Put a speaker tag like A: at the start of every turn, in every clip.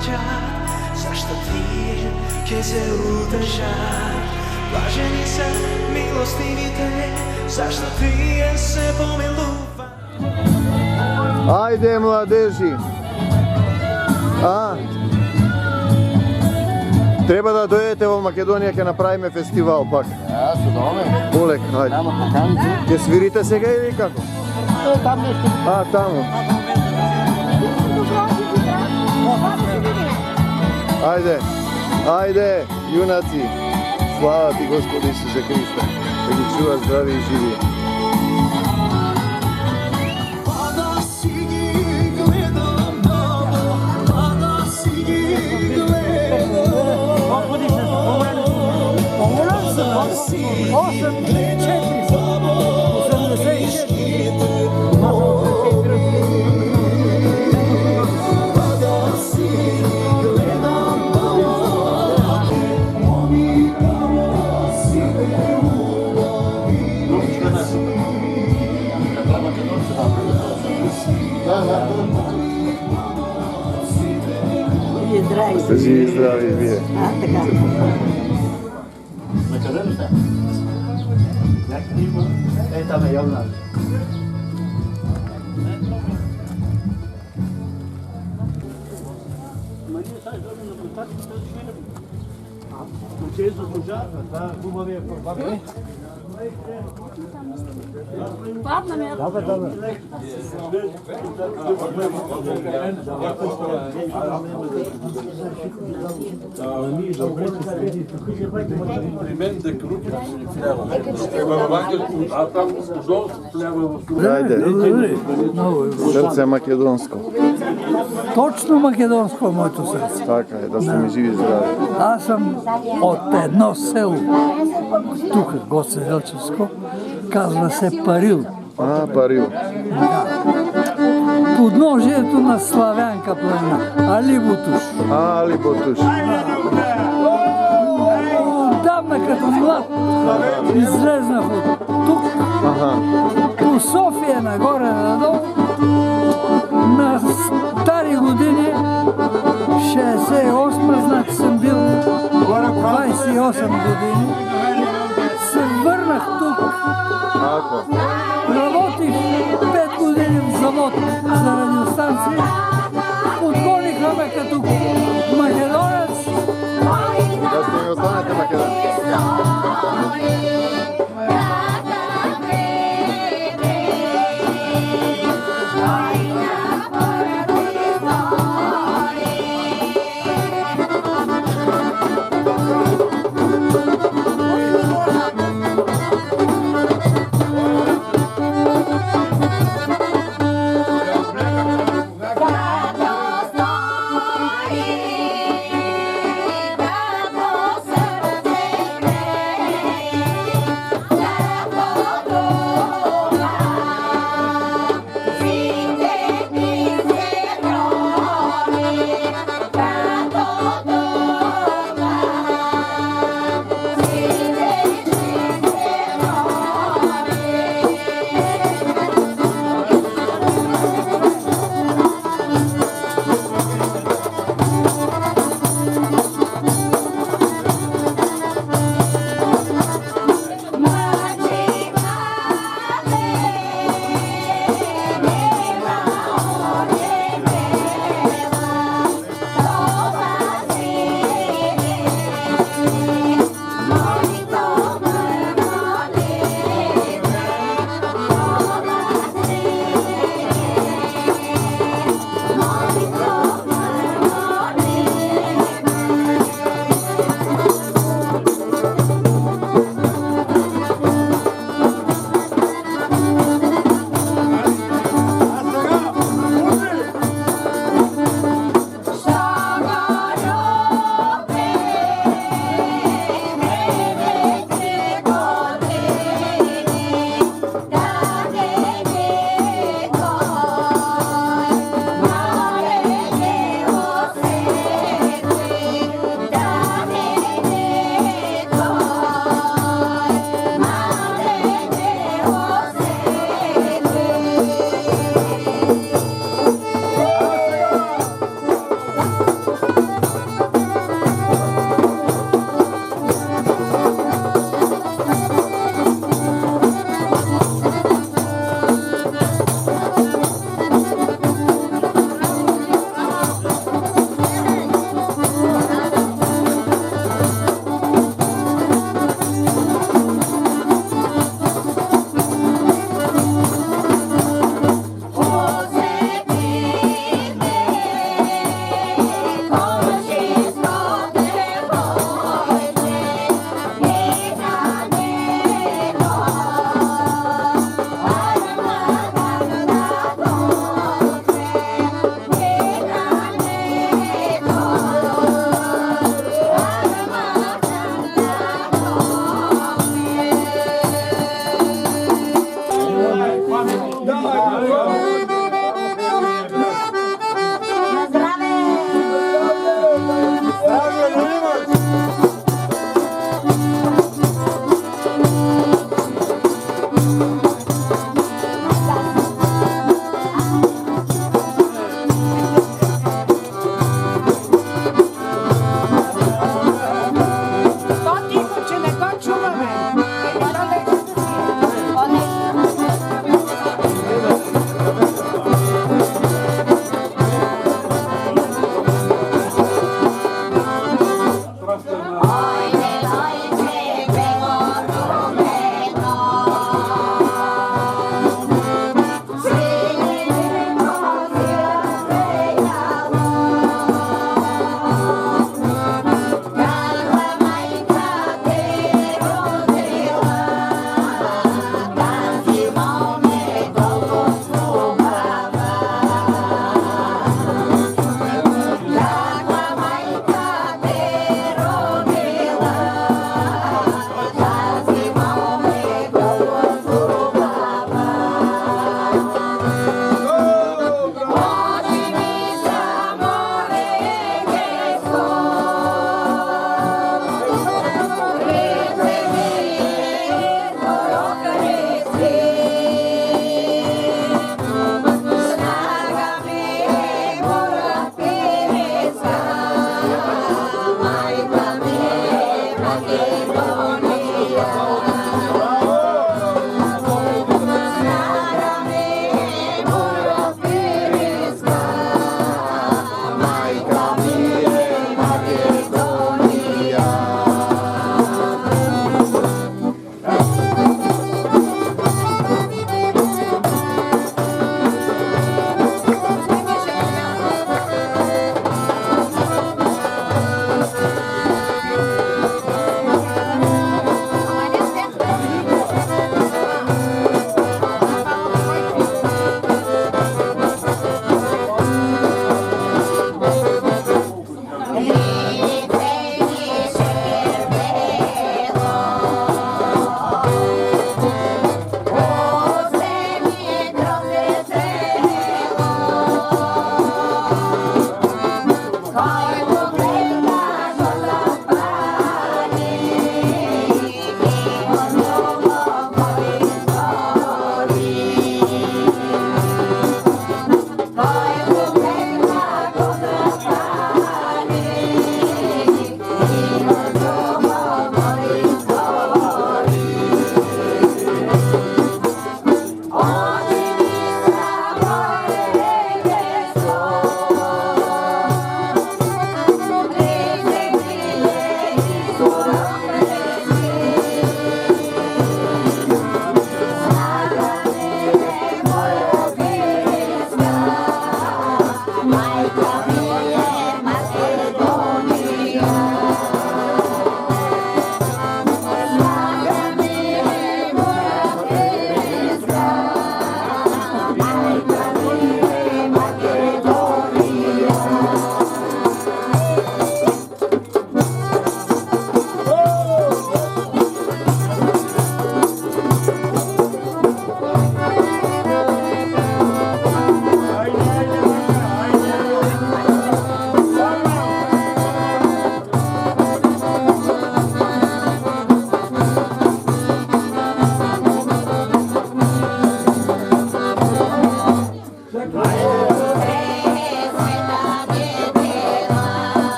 A: плачат, зашто тие ќе се утешат. Блажени се милостивите, зашто тие се помилуваат.
B: Ajde mladeži! Treba da dojedete u Македонија, ќе направиме фестивал пак.
C: Ja, su dome.
B: Олег, ајде.
C: Tamo поканци.
B: Ќе свирите сега или како?
C: Там нещо.
B: Таму. Ајде, јунаци. Слава ти Господи Исусе Христе. Да ги чува здрави и живи. Сте живи и здрави и вие.
D: Така.
C: На къде ли сте? Там е явна.
D: Ладно ми.
B: Ајде. Срце македонско.
E: Точно македонско е моето сърце.
B: Така е, да сте ми живи и здрави.
E: Аз съм от едно село, тук, Гоце Делчевско, казва се Парил.
B: Парил.
E: Подножието на Славянка планина, Алибутуш.
B: Алибутуш.
E: Отдавна като млад излезнах от тук, по София нагоре-надолу, на стари години, 68, значи съм бил 28 години, се върнах тук. Работих 5 години в завод за радиостанции, подгониха ме като македонец.
B: Да сте ми останете македонец.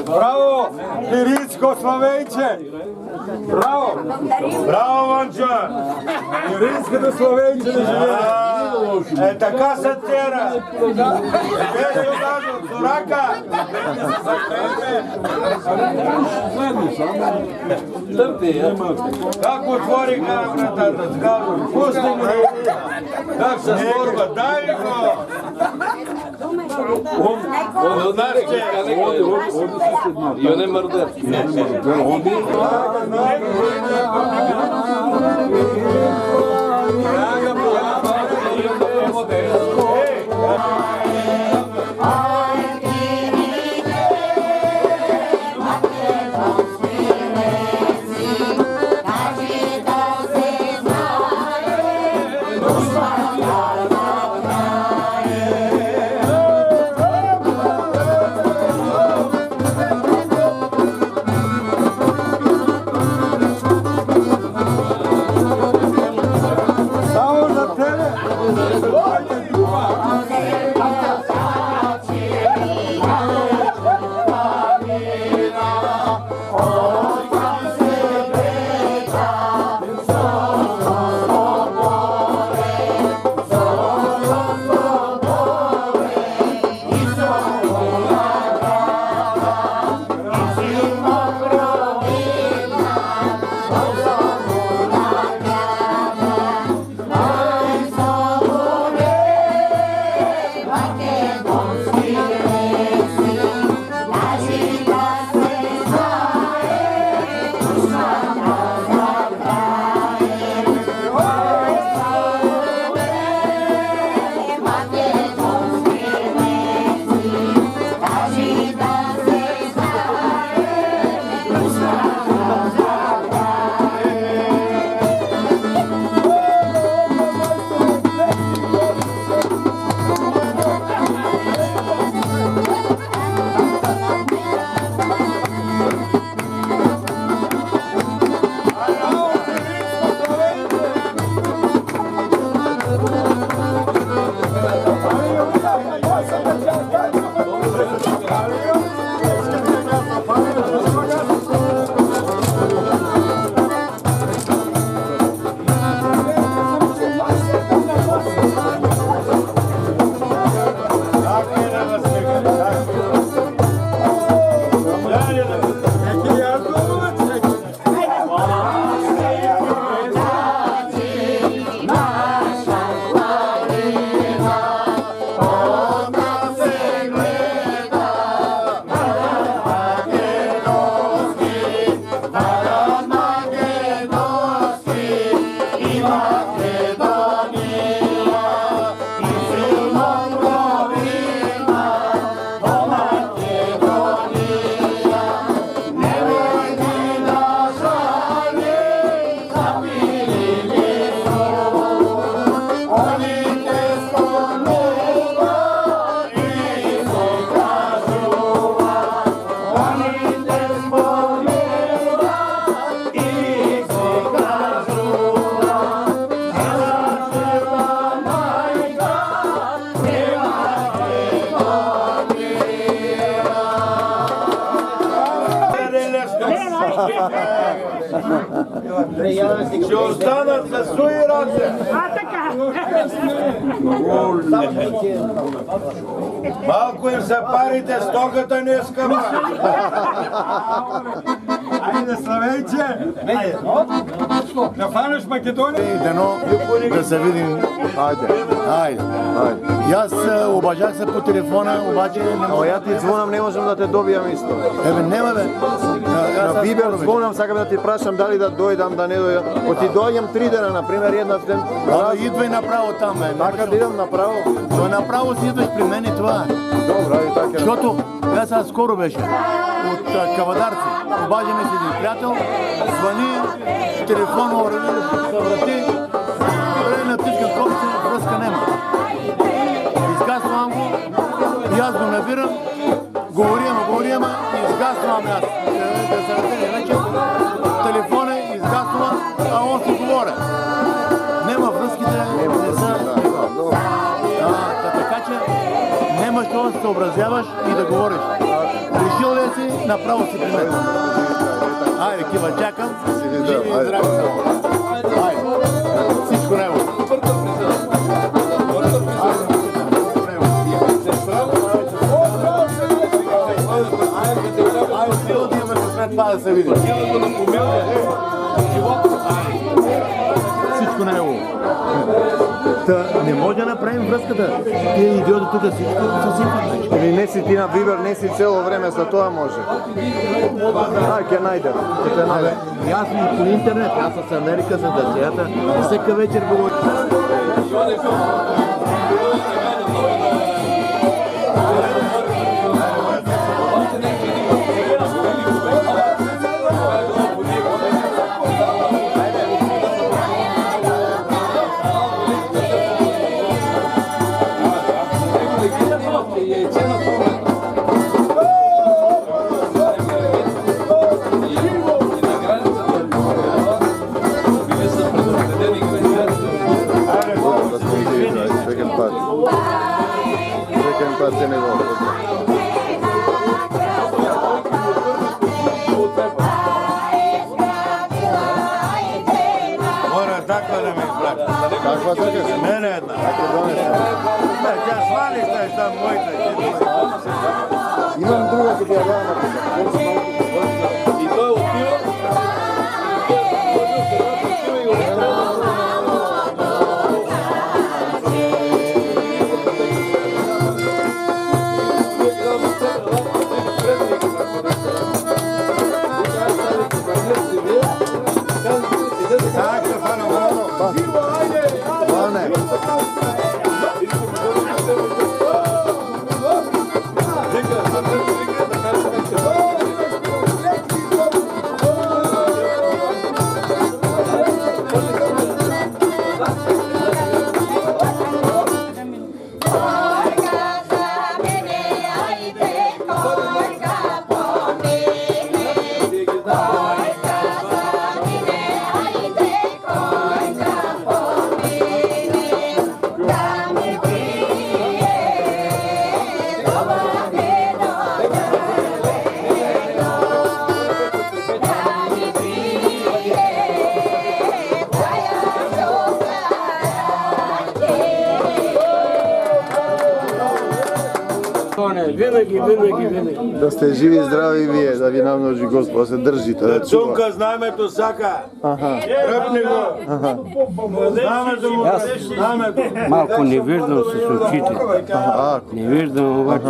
F: Bravo, Pirinsko-Slovenče! Bravo! Bravo, Vančan! Pirinske do Slovenče da žive! Така са тера! Без отдажа от Сорака! Как отвориха вратата, сказвам, пусти го! Как се спорва, дай го!
G: I on je mrder.
F: Ще останат за свои ръце. Малко им са парите, стоката не е скъпа.
H: Айде, Славейче! Да фанеш Македония?
B: И дано да се видим. Айде. И аз обажах се по телефона, обаче не мога.
I: Я ти звонам, не можем да те добијам исто.
B: Ебе, нема бе.
I: На Вибер звонам, сакам да ти прашам дали да дојдам, да не дојдам. Оти дојдам 3 дена, например, една ден.
B: Идвай направо там, бе.
I: Така да идам направо.
B: То направо си идваш при мен и това.
I: Добро, ајде така.
B: Защото сега скоро беше от Кавадарци. Обажи ми се един приятел, звъни, телефона врати, натискам копче, връзка нема. Изгасвам го и аз го набирам, говорим, изгасвам аз. Да се разделя вече, телефона изгасва, а он си говоря. Нема връзките, не са. Така че нема що да се съобразяваш и да говориш. Решил ли си, направо си при мен. Айде, Кива, чакам. Живи и здрави са. Айде, всичко него. Айде, сила да имаме късмет, това да се види. Всичко него. Не може да направим връзката. Тия идиоти тук всичко съсипат.
I: Или не си ти на Вибер, не си цело време, за тоа може. Ќе најдем.
B: Аз ми по интернет, аз с Америка, с дъчията, всека вечер говоря.
F: Мора таква да ми изпрати.
I: Каква така?
F: Мене една. Тя свали сте там моите.
I: Имам друга ќе ја дам.
G: И той отива.
H: Винаги.
I: Да сте живи и здрави вие, да ви намножи Господ, да се држите, да чува.
F: Цунка знамето сака. Тръпни го. Знамето му знамето.
C: Малко не виждам с очите. Не виждам обаче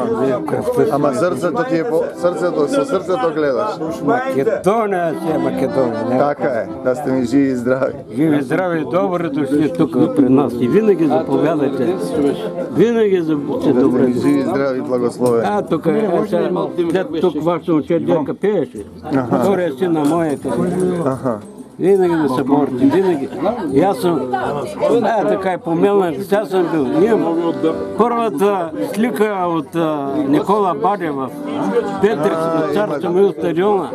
C: кръвта.
I: Ама сърцето ти е по... Със сърцето гледаш.
C: Македония си е Македония.
I: Така е, да сте ми живи и здрави.
C: Живи и здрави, добре дошли тук при нас и винаги заповядайте. Винаги сте
I: Да
C: добре.
I: сте ми живи и здрави, благословени.
C: А, тук е след тук вашето момче дядка пееше. Втория син на моя къде. Винаги да се борите, винаги. И аз съм, така и помилнах, сега съм бил. Имам първата слика от Никола Баде в Петрик, на Цар Самуил стадиона.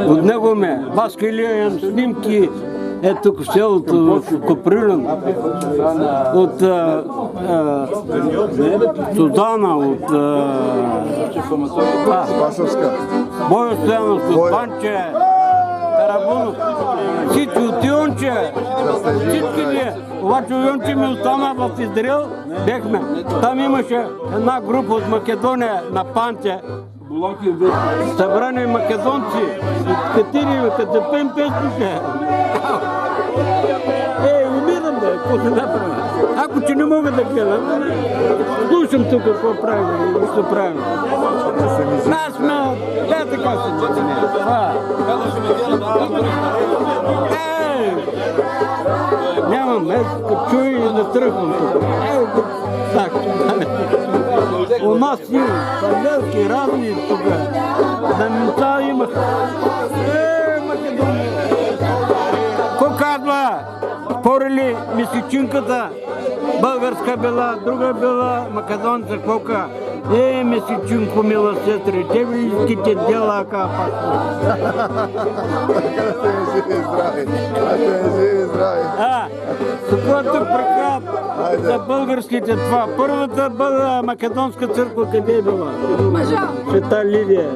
C: От него ме, Васка Илия, имам снимки, ето тук в селото, в Коприлен, от Судана, от
I: Спасовска.
C: Бойо Стоянов, Банче, Карабунов, всички от Йонче, всички ние. Обаче Йонче ми остана в Израел, бехме. Там имаше една група от Македония на Панче, събрани македонци, като пеем песните. Умирам бе, какво се направя? Ако че не мога да гледам, слушам тук какво правим, нищо правим. Нас ме, така се нямам, като чуй и не тръгвам тук. Так. У нас има панелки разни тук. На минца имах. Македония. Ко казва? Спорили месечинката, българска била, друга била, македонца кока. Месечинко, мила сестри, те близките дела, ака пак. Тук прекрат за българските това. Първата бъда македонска църква, къде е била? Света Лидия.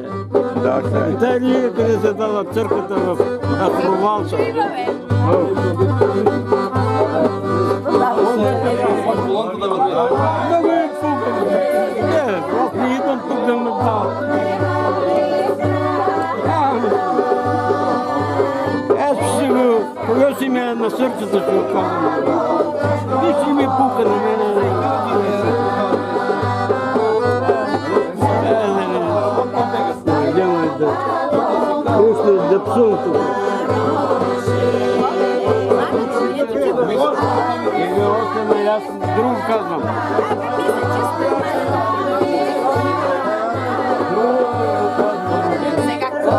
C: Света Лидия, къде се дала църквата в Провалса. Много е пукам. Аз не идвам тук да ме дава. Аз ще го, кога си ме на сърцето ще го казвам. Виж ли ми пука на мене? Няма да псувам тук. Аз друго казвам. Сега какво?